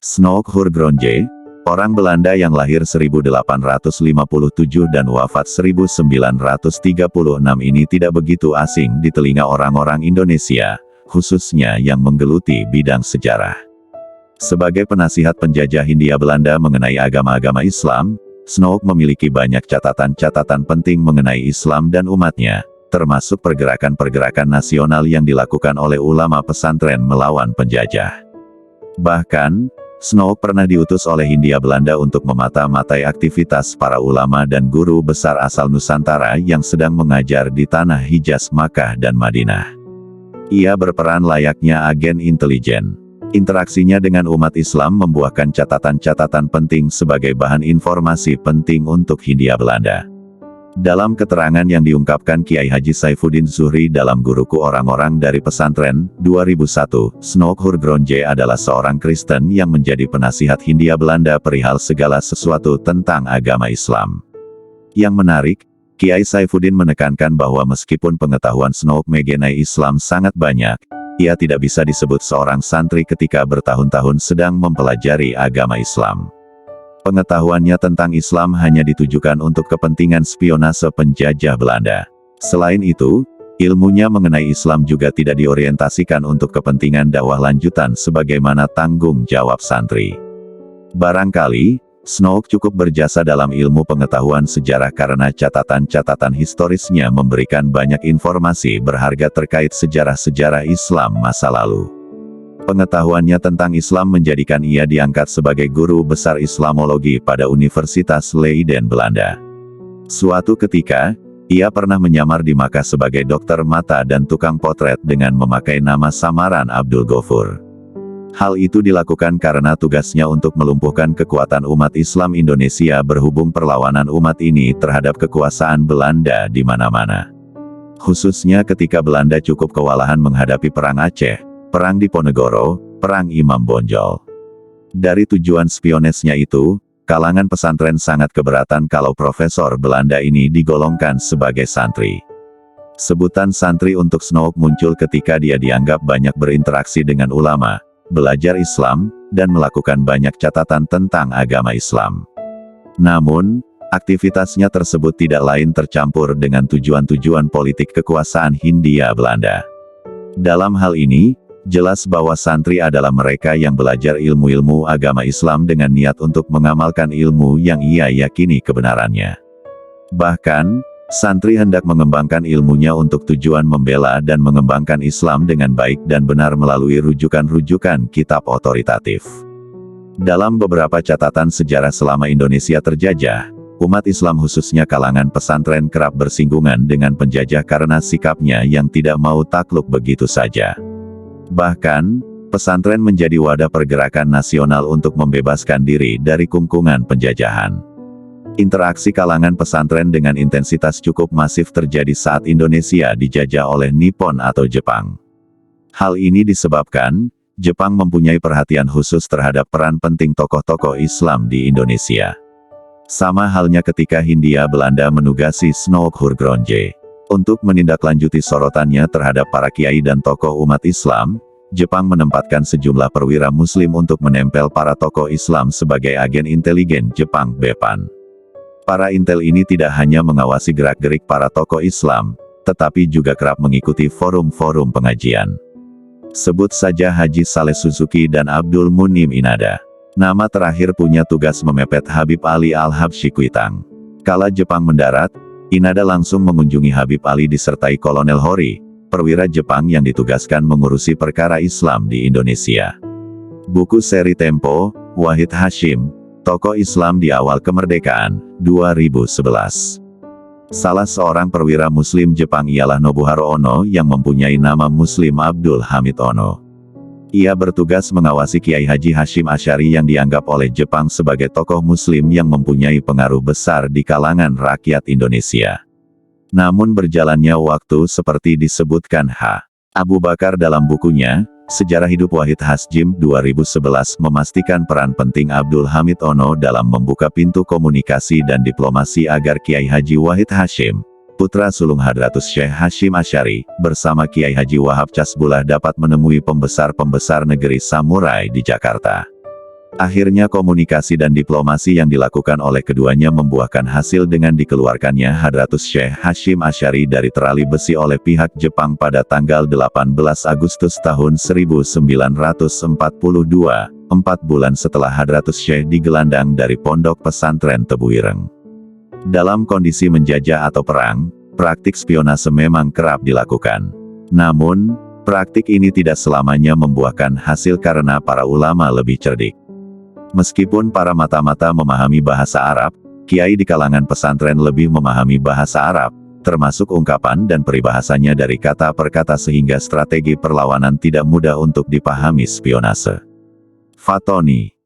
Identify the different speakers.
Speaker 1: Snoek Hurgronje, orang Belanda yang lahir 1857 dan wafat 1936 ini tidak begitu asing di telinga orang-orang Indonesia, khususnya yang menggeluti bidang sejarah. Sebagai penasihat penjajah Hindia Belanda mengenai agama-agama Islam, Snoek memiliki banyak catatan-catatan penting mengenai Islam dan umatnya, termasuk pergerakan-pergerakan nasional yang dilakukan oleh ulama pesantren melawan penjajah. Bahkan, Snoek pernah diutus oleh Hindia Belanda untuk memata-matai aktivitas para ulama dan guru besar asal Nusantara yang sedang mengajar di tanah Hijaz, Makkah dan Madinah. Ia berperan layaknya agen intelijen. Interaksinya dengan umat Islam membuahkan catatan-catatan penting sebagai bahan informasi penting untuk Hindia Belanda. Dalam keterangan yang diungkapkan Kiai Haji Saifuddin Zuhri dalam Guruku Orang-orang dari Pesantren, 2001, Snoek Hurgronje adalah seorang Kristen yang menjadi penasihat Hindia Belanda perihal segala sesuatu tentang agama Islam. Yang menarik, Kiai Saifuddin menekankan bahwa meskipun pengetahuan Snoek mengenai Islam sangat banyak, ia tidak bisa disebut seorang santri ketika bertahun-tahun sedang mempelajari agama Islam. Pengetahuannya tentang Islam hanya ditujukan untuk kepentingan spionase penjajah Belanda. Selain itu, ilmunya mengenai Islam juga tidak diorientasikan untuk kepentingan dakwah lanjutan sebagaimana tanggung jawab santri. Barangkali, Snoek cukup berjasa dalam ilmu pengetahuan sejarah karena catatan-catatan historisnya memberikan banyak informasi berharga terkait sejarah-sejarah Islam masa lalu. Pengetahuannya tentang Islam menjadikan ia diangkat sebagai guru besar Islamologi pada Universitas Leiden, Belanda. Suatu ketika, ia pernah menyamar di Makkah sebagai dokter mata dan tukang potret dengan memakai nama samaran Abdul Ghafur. Hal itu dilakukan karena tugasnya untuk melumpuhkan kekuatan umat Islam Indonesia berhubung perlawanan umat ini terhadap kekuasaan Belanda di mana-mana. Khususnya ketika Belanda cukup kewalahan menghadapi Perang Aceh, Perang Diponegoro, Perang Imam Bonjol. Dari tujuan spionesnya itu, kalangan pesantren sangat keberatan kalau profesor Belanda ini digolongkan sebagai santri. Sebutan santri untuk Snoek muncul ketika dia dianggap banyak berinteraksi dengan ulama, belajar Islam, dan melakukan banyak catatan tentang agama Islam. Namun, aktivitasnya tersebut tidak lain tercampur dengan tujuan-tujuan politik kekuasaan Hindia Belanda. Dalam hal ini, jelas bahwa santri adalah mereka yang belajar ilmu-ilmu agama Islam dengan niat untuk mengamalkan ilmu yang ia yakini kebenarannya. Bahkan, santri hendak mengembangkan ilmunya untuk tujuan membela dan mengembangkan Islam dengan baik dan benar melalui rujukan-rujukan kitab otoritatif. Dalam beberapa catatan sejarah selama Indonesia terjajah, umat Islam khususnya kalangan pesantren kerap bersinggungan dengan penjajah karena sikapnya yang tidak mau takluk begitu saja. Bahkan, pesantren menjadi wadah pergerakan nasional untuk membebaskan diri dari kungkungan penjajahan. Interaksi kalangan pesantren dengan intensitas cukup masif terjadi saat Indonesia dijajah oleh Nippon atau Jepang. Hal ini disebabkan, Jepang mempunyai perhatian khusus terhadap peran penting tokoh-tokoh Islam di Indonesia. Sama halnya ketika Hindia Belanda menugasi Snoek Hurgronje. Untuk menindaklanjuti sorotannya terhadap para kiai dan tokoh umat Islam, Jepang menempatkan sejumlah perwira Muslim untuk menempel para tokoh Islam sebagai agen inteligen Jepang (Bepan). Para intel ini tidak hanya mengawasi gerak-gerik para tokoh Islam, tetapi juga kerap mengikuti forum-forum pengajian. Sebut saja Haji Saleh Suzuki dan Abdul Munim Inada. Nama terakhir punya tugas memepet Habib Ali Al-Habsyi Kuitang. Kala Jepang mendarat, Inada langsung mengunjungi Habib Ali disertai Kolonel Hori, perwira Jepang yang ditugaskan mengurusi perkara Islam di Indonesia. Buku seri Tempo, Wahid Hashim, Tokoh Islam di Awal Kemerdekaan, 2011. Salah seorang perwira Muslim Jepang ialah Nobuhiro Ono yang mempunyai nama Muslim Abdul Hamid Ono. Ia bertugas mengawasi Kiai Haji Hashim Asy'ari yang dianggap oleh Jepang sebagai tokoh Muslim yang mempunyai pengaruh besar di kalangan rakyat Indonesia. Namun berjalannya waktu seperti disebutkan H. Abu Bakar dalam bukunya, Sejarah Hidup Wahid Hashim 2011 memastikan peran penting Abdul Hamid Ono dalam membuka pintu komunikasi dan diplomasi agar Kiai Haji Wahid Hashim, putra sulung Hadratus Syekh Hashim Asy'ari, bersama Kiai Haji Wahab Casbullah dapat menemui pembesar-pembesar negeri samurai di Jakarta. Akhirnya komunikasi dan diplomasi yang dilakukan oleh keduanya membuahkan hasil dengan dikeluarkannya Hadratus Syekh Hashim Asy'ari dari terali besi oleh pihak Jepang pada tanggal 18 Agustus tahun 1942, 4 bulan setelah Hadratus Syekh digelandang dari pondok pesantren Tebu Ireng. Dalam kondisi menjajah atau perang, praktik spionase memang kerap dilakukan. Namun, praktik ini tidak selamanya membuahkan hasil karena para ulama lebih cerdik. Meskipun para mata-mata memahami bahasa Arab, kiai di kalangan pesantren lebih memahami bahasa Arab, termasuk ungkapan dan peribahasanya dari kata per kata sehingga strategi perlawanan tidak mudah untuk dipahami spionase. Fatoni